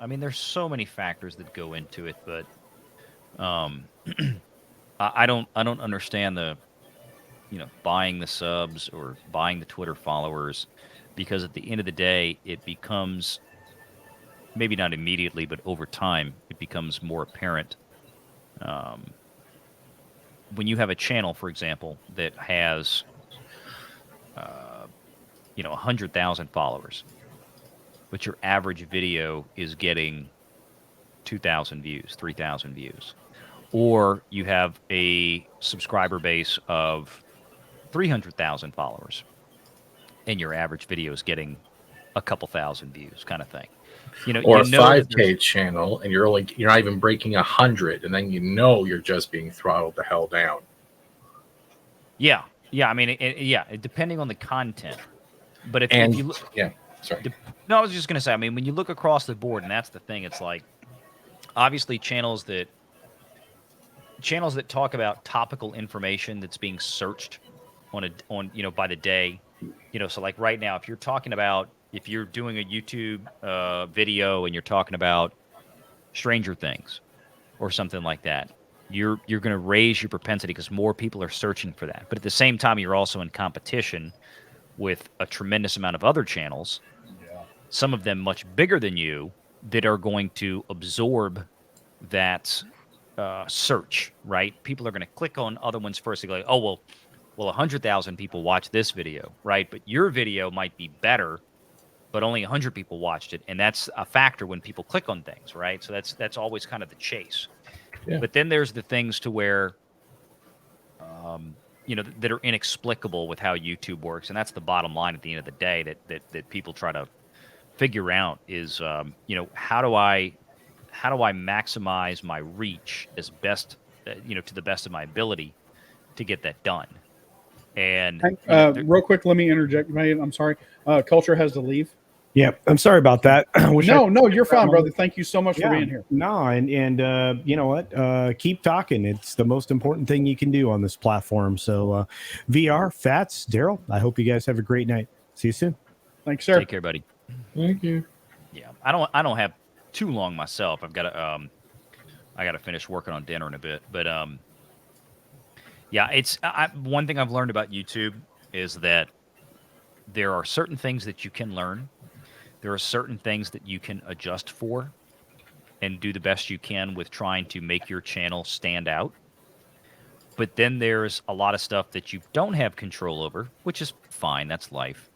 I mean, there's so many factors that go into it, but um, I don't understand the buying the subs or buying the Twitter followers, because at the end of the day, it becomes, maybe not immediately, but over time, it becomes more apparent. Um, when you have a channel, for example, that has, uh, 100,000 followers, but your average video is getting 2,000 views, 3,000 views, or you have a subscriber base of 300,000 followers, and your average video is getting a couple thousand views, kind of thing. Or You a know that 5K channel, and you're not even breaking 100, and then you're just being throttled the hell down. yeah, yeah. I mean, depending on the content. But if And you look, yeah, sorry. no, I was just gonna say. I mean, when you look across the board, and that's the thing, it's like obviously channels that talk about topical information that's being searched by the day. So like right now, if you're doing a YouTube video and you're talking about Stranger Things or something like that, you're going to raise your propensity because more people are searching for that. But at the same time, you're also in competition with a tremendous amount of other channels, some of them much bigger than you, that are going to absorb that search, right? People are going to click on other ones first. They go, oh, well, 100,000 people watch this video, right? But your video might be better, but only 100 people watched it, and that's a factor when people click on things, right? So that's always kind of the chase. Yeah. But then there's the things to where, that are inexplicable with how YouTube works, and that's the bottom line at the end of the day that people try to figure out is, how do I maximize my reach as best, to the best of my ability to get that done. And real quick, let me interject. I'm sorry. Culture has to leave. Yeah, I'm sorry about that. No, you're fine, brother. Thank you so much for being here. No, and you know what? Keep talking. It's the most important thing you can do on this platform. So, VR, Fats, Daryl, I hope you guys have a great night. See you soon. Thanks, sir. Take care, buddy. Thank you. Yeah, I don't have too long myself. I got to finish working on dinner in a bit, but yeah, it's one thing I've learned about YouTube is that there are certain things that you can learn. There are certain things that you can adjust for and do the best you can with trying to make your channel stand out. But then there's a lot of stuff that you don't have control over, which is fine. That's life.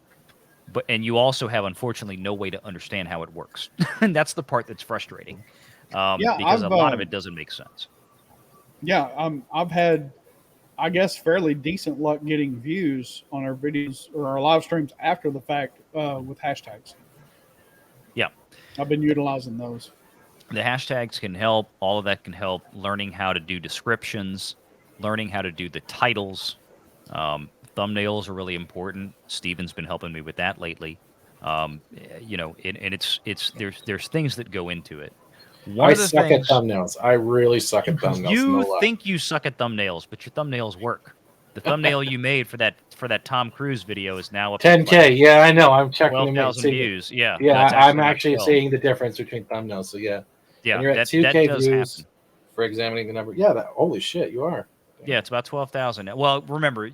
And you also have, unfortunately, no way to understand how it works. And that's the part that's frustrating, because a lot of it doesn't make sense. Yeah, I've had, I guess, fairly decent luck getting views on our videos or our live streams after the fact with hashtags. Yeah. I've been utilizing those. The hashtags can help. All of that can help. Learning how to do descriptions, learning how to do the titles. Thumbnails are really important. Steven's been helping me with that lately. And there's things that go into it. I suck at thumbnails. I really suck at thumbnails. You think you suck at thumbnails, but your thumbnails work. The thumbnail you made for that Tom Cruise video is now up 10K. to like yeah, I know. I'm checking 12,000 views. Yeah, I'm actually seeing the difference between thumbnails. So yeah, when you're at 2K views happen. For examining the number. Yeah, holy shit, you are. Yeah, it's about 12,000. Well, remember,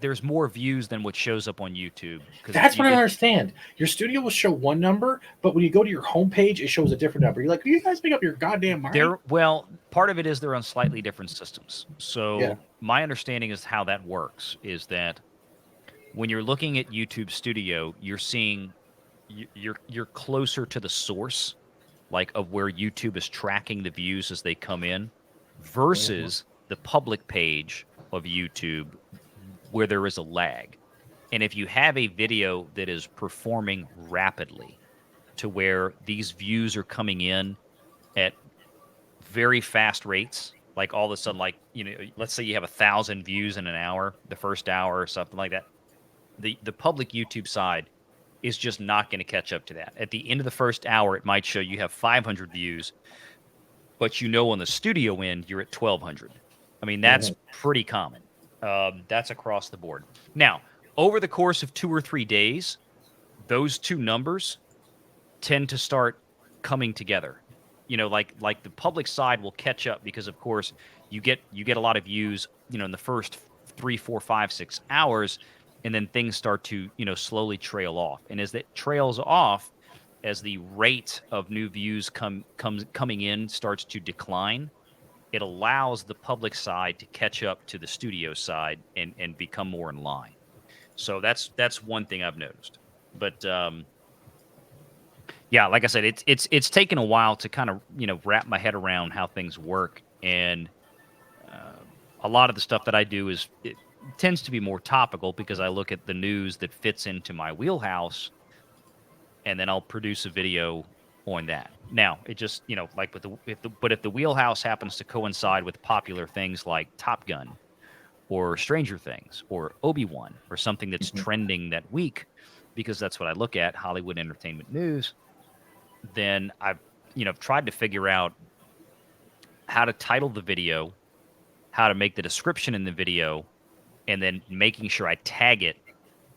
there's more views than what shows up on YouTube. That's what I don't understand. Your studio will show one number, but when you go to your homepage, it shows a different number. You're like, you guys make up your goddamn mind? Well, part of it is they're on slightly different systems. So yeah. My understanding is how that works is that when you're looking at YouTube Studio, you're seeing you're closer to the source, like of where YouTube is tracking the views as they come in, versus the public page of YouTube where there is a lag. And if you have a video that is performing rapidly to where these views are coming in at very fast rates, like all of a sudden, like, let's say you have 1,000 views in an hour, the first hour or something like that, the public YouTube side is just not going to catch up to that. At the end of the first hour, it might show you have 500 views, but on the studio end, you're at 1,200. I mean, that's pretty common. That's across the board. Now, over the course of 2 or 3 days, those two numbers tend to start coming together. You know, like the public side will catch up because, of course, you get a lot of views, you know, in the first 3, 4, 5, 6 hours, and then things start to, you know, slowly trail off. And as that trails off, as the rate of new views coming in starts to decline, it allows the public side to catch up to the studio side and become more in line. So that's one thing I've noticed. But yeah, like I said, it's taken a while to kind of, you know, wrap my head around how things work, and a lot of the stuff that I do it tends to be more topical because I look at the news that fits into my wheelhouse, and then I'll produce a video on that. Now, it just, you know, like if the wheelhouse happens to coincide with popular things like Top Gun or Stranger Things or Obi-Wan or something that's trending that week, because that's what I look at, Hollywood entertainment news, then I've, you know, tried to figure out how to title the video, how to make the description in the video, and then making sure I tag it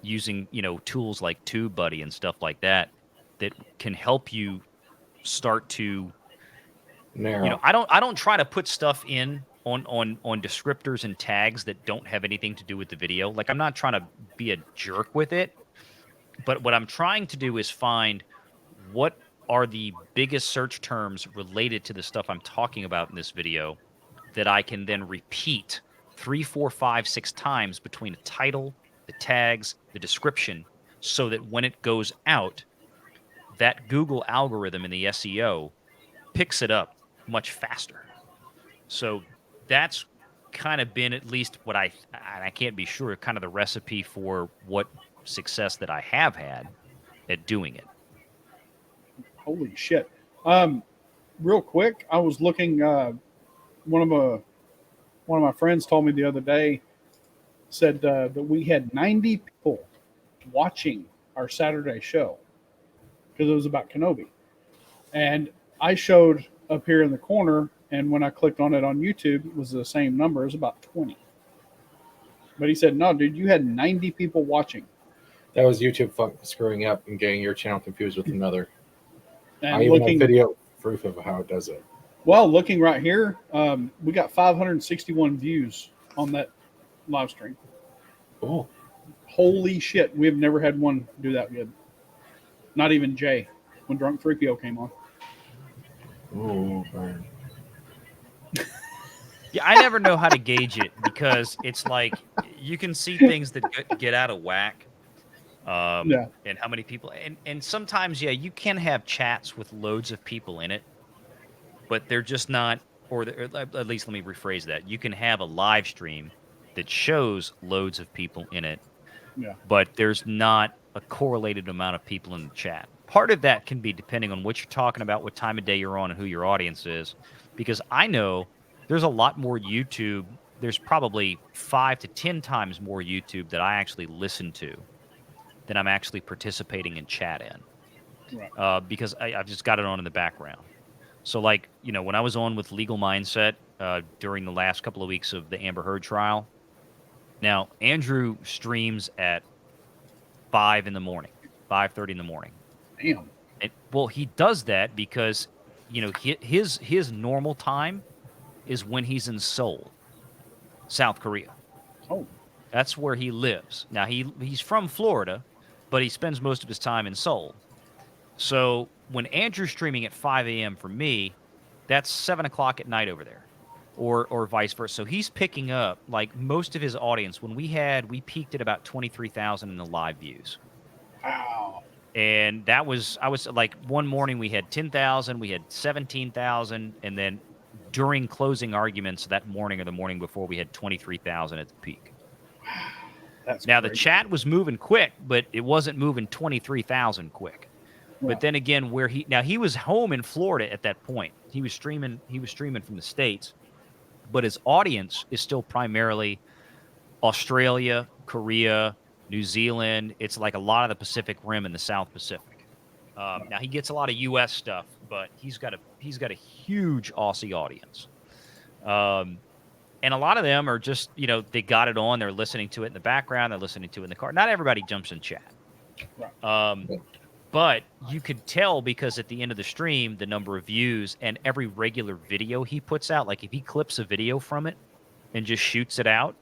using, you know, tools like TubeBuddy and stuff like that that can help you start to Narrow. You know, I don't try to put stuff in on descriptors and tags that don't have anything to do with the video. Like, I'm not trying to be a jerk with it, but what I'm trying to do is find what are the biggest search terms related to the stuff I'm talking about in this video that I can then repeat 3, 4, 5, 6 times between a title, the tags, the description, so that when it goes out, that Google algorithm in the SEO picks it up much faster. So that's kind of been, at least what I can't be sure, kind of the recipe for what success that I have had at doing it. Holy shit. Real quick, I was looking, one of my friends told me the other day, said that we had 90 people watching our Saturday show because it was about Kenobi. And I showed up here in the corner, and when I clicked on it on YouTube, it was the same number. It was about 20. But he said, no, dude, you had 90 people watching. That was YouTube screwing up and getting your channel confused with another. And I even have video proof of how it does it. Well, looking right here, we got 561 views on that live stream. Cool. Holy shit. We've never had one do that good. Not even Jay, when Drunk 3PO came on. Ooh, burn. Yeah, I never know how to gauge it because it's like you can see things that get out of whack. Yeah. And how many people, and sometimes, yeah, you can have chats with loads of people in it, but they're just not, or at least let me rephrase that. You can have a live stream that shows loads of people in it, Yeah. but there's not a correlated amount of people in the chat. Part of that can be depending on what you're talking about, what time of day you're on, and who your audience is, because I know there's a lot more YouTube. There's probably 5 to 10 times more YouTube that I actually listen to than I'm actually participating in chat in. Right. Because I've just got it on in the background. So, like, you know, when I was on with Legal Mindset during the last couple of weeks of the Amber Heard trial, now, Andrew streams at 5 in the morning, 5:30 in the morning. Damn. And, well, he does that because, you know, his normal time is when he's in Seoul, South Korea. Oh. That's where he lives. Now, he's from Florida, but he spends most of his time in Seoul. So when Andrew's streaming at 5 a.m. for me, that's 7 o'clock at night over there, or vice versa. So he's picking up, like, most of his audience. When we peaked at about 23,000 in the live views. Wow. And I was like, one morning we had 10,000, we had 17,000, and then during closing arguments that morning or the morning before, we had 23,000 at the peak. That's now crazy. The chat was moving quick, but it wasn't moving 23,000 quick. Yeah. But then again, he was home in Florida at that point. He was streaming from the States, but his audience is still primarily Australia, Korea, New Zealand. It's like a lot of the Pacific Rim and the South Pacific. Now he gets a lot of U.S. stuff, but he's got a huge Aussie audience. And a lot of them are just, you know, they got it on, they're listening to it in the background, they're listening to it in the car. Not everybody jumps in chat. Right. But you could tell because at the end of the stream, the number of views and every regular video he puts out, like if he clips a video from it and just shoots it out,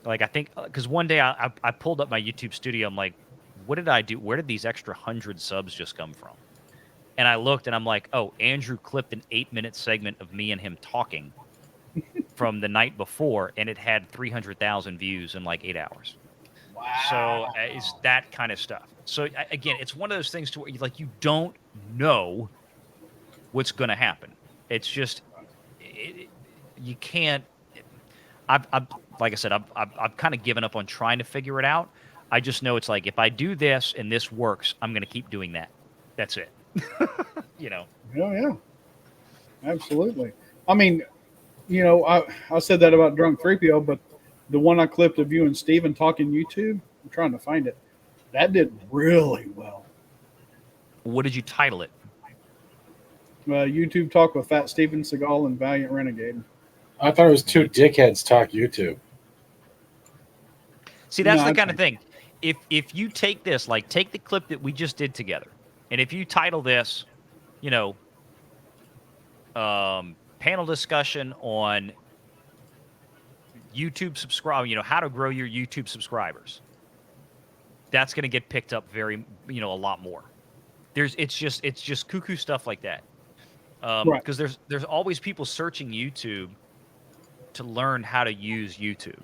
like I think, because one day I pulled up my YouTube studio, I'm like, what did I do? Where did these extra 100 subs just come from? And I looked and I'm like, oh, Andrew clipped an 8-minute segment of me and him talking from the night before, and it had 300,000 views in like 8 hours. Wow. So it's that kind of stuff. So again, it's one of those things to where you don't know what's going to happen. It's just you can't. I've like I said, I've kind of given up on trying to figure it out. I just know it's like if I do this and this works, I'm going to keep doing that. That's it. Oh yeah, absolutely. I mean, I said that about Drunk 3PO, but the one I clipped of you and Steven talking YouTube, I'm trying to find it. That did really well. What did you title it? YouTube Talk with Fat Steven Seagal and Valiant Renegade. I thought it was two dickheads talk YouTube. See, that's the kind of thing. If you take this, like take the clip that we just did together, and if you title this, panel discussion on YouTube subscribe, how to grow your YouTube subscribers. That's going to get picked up very, a lot more. It's just cuckoo stuff like that. Right. Because there's always people searching YouTube to learn how to use YouTube.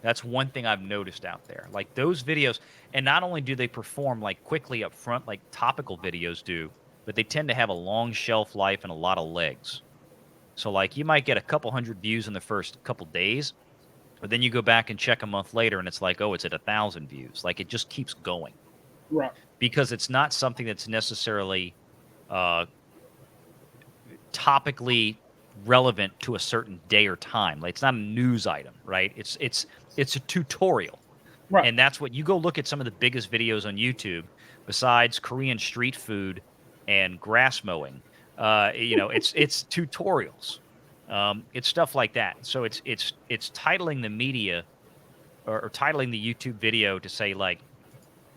That's one thing I've noticed out there. Like those videos, and not only do they perform like quickly up front, like topical videos do, but they tend to have a long shelf life and a lot of legs. So like you might get a couple hundred views in the first couple days, but then you go back and check a month later and it's like, oh, it's at 1,000 views. Like it just keeps going. Right. Because it's not something that's necessarily topically relevant to a certain day or time. Like it's not a news item, right? It's a tutorial. Right. And that's what you go look at some of the biggest videos on YouTube besides Korean street food and grass mowing. It's tutorials. It's stuff like that. So it's titling the media or titling the YouTube video to say like,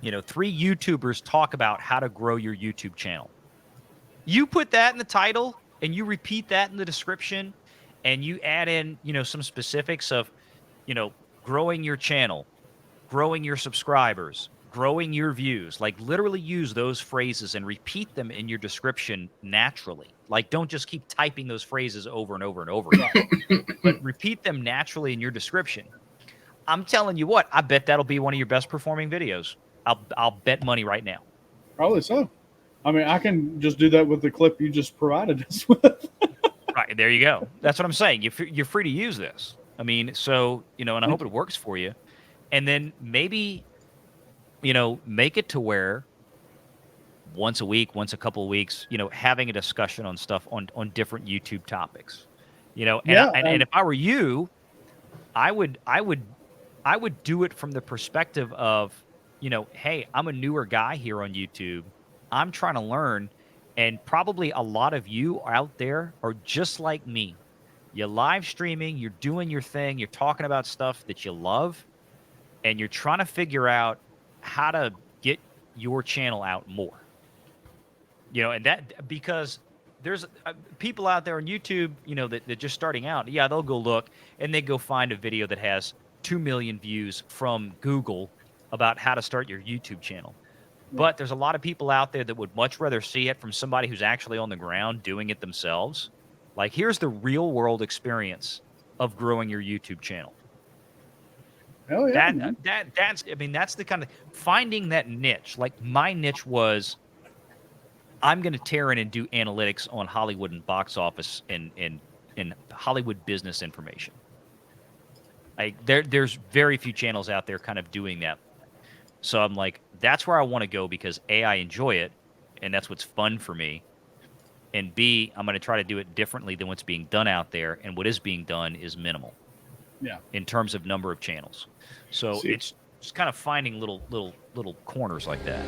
3 YouTubers talk about how to grow your YouTube channel. You put that in the title and you repeat that in the description and you add in, some specifics of, growing your channel, growing your subscribers, growing your views. Like literally use those phrases and repeat them in your description naturally. Like don't just keep typing those phrases over and over and over again, but repeat them naturally in your description. I'm telling you what, I bet that'll be one of your best performing videos. I'll bet money right now. Probably so. I mean, I can just do that with the clip you just provided us with. Right, there you go. That's what I'm saying. You're free to use this. I mean, so, and I hope it works for you. And then maybe, make it to where once a week, once a couple of weeks, having a discussion on stuff on different YouTube topics. And if I were you, I would do it from the perspective of, hey, I'm a newer guy here on YouTube. I'm trying to learn, and probably a lot of you out there are just like me. You're live streaming, you're doing your thing, you're talking about stuff that you love, and you're trying to figure out how to get your channel out more. And that because there's people out there on YouTube, that they're just starting out. Yeah, they'll go look and they go find a video that has 2 million views from Google about how to start your YouTube channel. But there's a lot of people out there that would much rather see it from somebody who's actually on the ground doing it themselves. Like, here's the real world experience of growing your YouTube channel. Hell yeah. That's the kind of finding that niche. Like my niche was, I'm going to tear in and do analytics on Hollywood and box office and Hollywood business information. There's very few channels out there kind of doing that. So I'm like, that's where I want to go because A, I enjoy it, and that's what's fun for me. And B, I'm going to try to do it differently than what's being done out there, and what is being done is minimal. Yeah. In terms of number of channels. So it's just kind of finding little corners like that.